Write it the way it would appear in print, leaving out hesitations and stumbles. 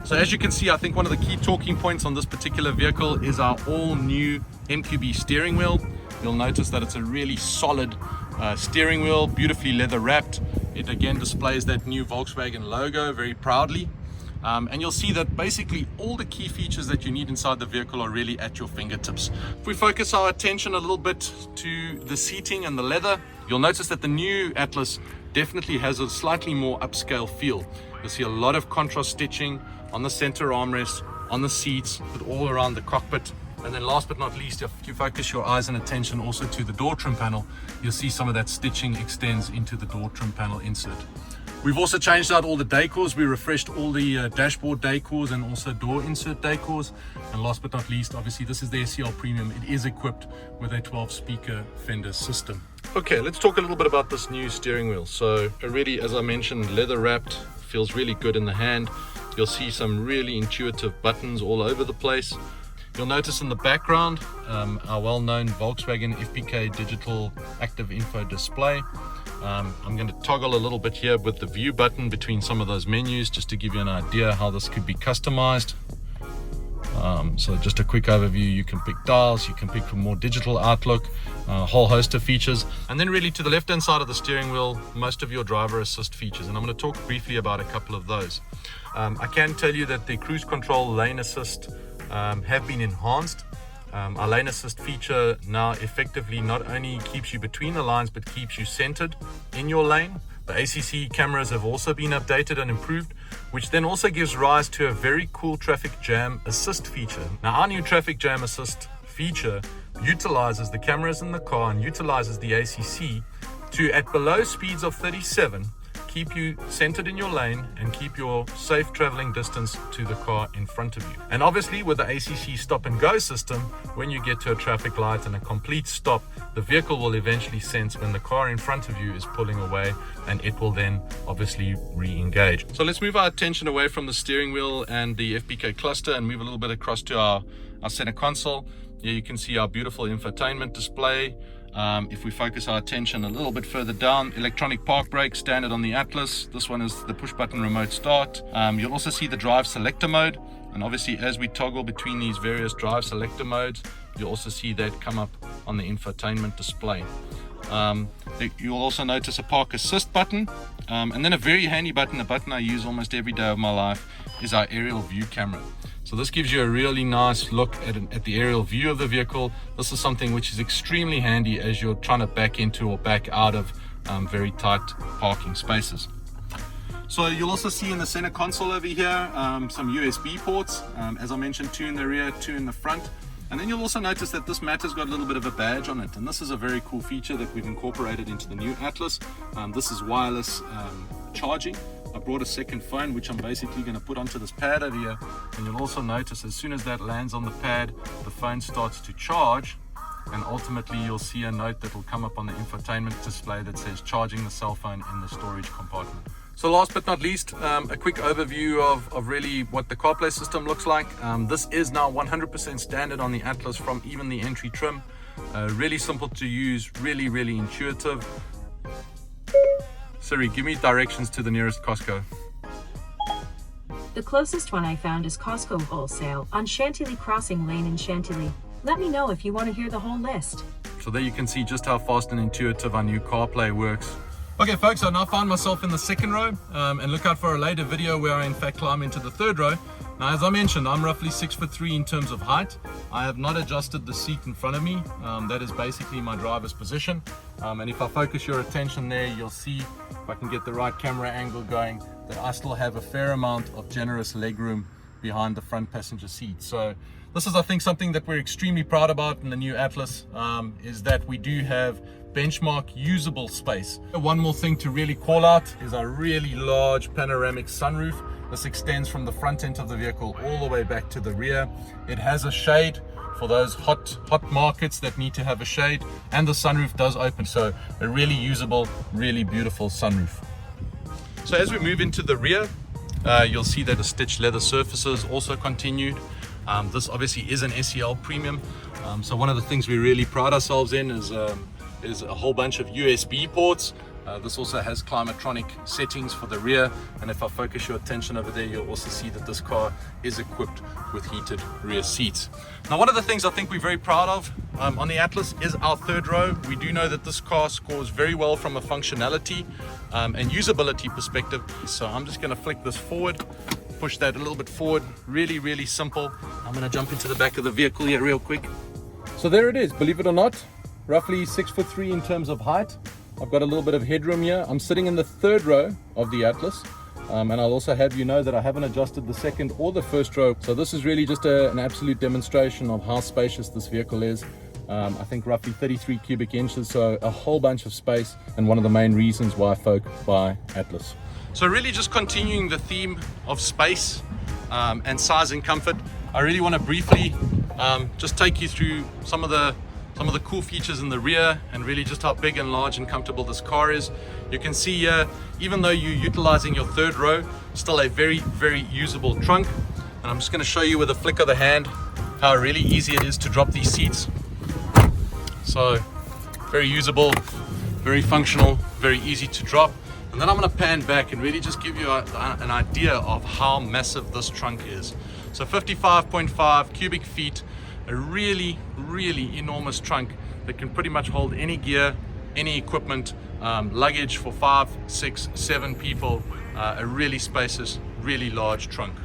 So as you can see, I think one of the key talking points on this particular vehicle is our all new MQB steering wheel. You'll notice that it's a really solid steering wheel, beautifully leather wrapped. It again displays that new Volkswagen logo very proudly. And you'll see that basically all the key features that you need inside the vehicle are really at your fingertips. If we focus our attention a little bit to the seating and the leather, you'll notice that the new Atlas definitely has a slightly more upscale feel. You'll see a lot of contrast stitching on the center armrest, on the seats, but all around the cockpit. And then last but not least, if you focus your eyes and attention also to the door trim panel, you'll see some of that stitching extends into the door trim panel insert. We've also changed out all the decors. We refreshed all the dashboard decors and also door insert decors. And last but not least, obviously this is the SEL Premium. It is equipped with a 12-speaker Fender system. Okay, let's talk a little bit about this new steering wheel. So really, as I mentioned, leather wrapped, feels really good in the hand. You'll see some really intuitive buttons all over the place. You'll notice in the background our well-known Volkswagen FPK digital active info display. I'm going to toggle a little bit here with the view button between some of those menus just to give you an idea how this could be customized. So just a quick overview, you can pick dials, you can pick for more digital outlook, a whole host of features. And then really to the left hand side of the steering wheel, most of your driver assist features. And I'm going to talk briefly about a couple of those. I can tell you that the cruise control lane assist have been enhanced. Our lane assist feature now effectively not only keeps you between the lines but keeps you centered in your lane. The ACC cameras have also been updated and improved, which then also gives rise to a very cool traffic jam assist feature. Now our new traffic jam assist feature utilizes the cameras in the car and utilizes the ACC to, at below speeds of 37, keep you centered in your lane and keep your safe traveling distance to the car in front of you. And obviously with the ACC stop and go system, when you get to a traffic light and a complete stop, the vehicle will eventually sense when the car in front of you is pulling away, and it will then obviously re-engage. So let's move our attention away from the steering wheel and the FPK cluster and move a little bit across to our center console. Here you can see our beautiful infotainment display. If we focus our attention a little bit further down, electronic park brake standard on the Atlas. This one is the push button remote start. You'll also see the drive selector mode, and obviously as we toggle between these various drive selector modes, you'll also see that come up on the infotainment display. You'll also notice a park assist button, and then a very handy button, a button I use almost every day of my life, is our aerial view camera. So this gives you a really nice look at the aerial view of the vehicle. This is something which is extremely handy as you're trying to back into or back out of very tight parking spaces. So you'll also see in the center console over here some USB ports. As I mentioned, 2 in the rear, 2 in the front. And then you'll also notice that this mat has got a little bit of a badge on it. And this is a very cool feature that we've incorporated into the new Atlas. This is wireless charging. I brought a second phone, which I'm basically going to put onto this pad over here, and you'll also notice as soon as that lands on the pad, the phone starts to charge, and ultimately you'll see a note that will come up on the infotainment display that says charging the cell phone in the storage compartment. So last but not least, a quick overview of really what the CarPlay system looks like. This is now 100% standard on the Atlas from even the entry trim. Really simple to use, really intuitive. Siri, give me directions to the nearest Costco. The closest one I found is Costco Wholesale on Chantilly Crossing Lane in Chantilly. Let me know if you want to hear the whole list. So there you can see just how fast and intuitive our new CarPlay works. Okay folks, I now find myself in the second row, and look out for a later video where I in fact climb into the third row. Now as I mentioned, I'm roughly 6'3" in terms of height. I have not adjusted the seat in front of me. That is basically my driver's position. And if I focus your attention there, you'll see, if I can get the right camera angle going, that I still have a fair amount of generous legroom behind the front passenger seat. So this is, I think, something that we're extremely proud about in the new Atlas, is that we do have benchmark usable space. One more thing to really call out is our really large panoramic sunroof. This extends from the front end of the vehicle all the way back to the rear. It has a shade for those hot markets that need to have a shade, and the sunroof does open, so a really usable, really beautiful sunroof. So as we move into the rear, you'll see that the stitched leather surfaces also continued. This obviously is an SEL Premium, so one of the things we really pride ourselves in is a whole bunch of USB ports. This also has climatronic settings for the rear, and if I focus your attention over there, you'll also see that this car is equipped with heated rear seats. Now, one of the things I think we're very proud of on the Atlas is our third row. We do know that this car scores very well from a functionality and usability perspective. So I'm just going to flick this forward, push that a little bit forward. Really, really simple. I'm going to jump into the back of the vehicle here real quick. So there it is, believe it or not, roughly 6'3" in terms of height. I've got a little bit of headroom here. I'm sitting in the third row of the Atlas, and I'll also have you know that I haven't adjusted the second or the first row. So this is really just an absolute demonstration of how spacious this vehicle is. I think roughly 33 cubic inches, so a whole bunch of space, and one of the main reasons why folk buy Atlas. So really just continuing the theme of space and size and comfort, I really want to briefly just take you through some of the cool features in the rear and really just how big and large and comfortable this car is. You can see here, even though you're utilizing your third row, still a very, very usable trunk. And I'm just going to show you with a flick of the hand how really easy it is to drop these seats. So very usable, very functional, very easy to drop. And then I'm going to pan back and really just give you an idea of how massive this trunk is. So 55.5 cubic feet, a really, really enormous trunk that can pretty much hold any gear, any equipment, luggage for 5, 6, 7 people, a really spacious, really large trunk.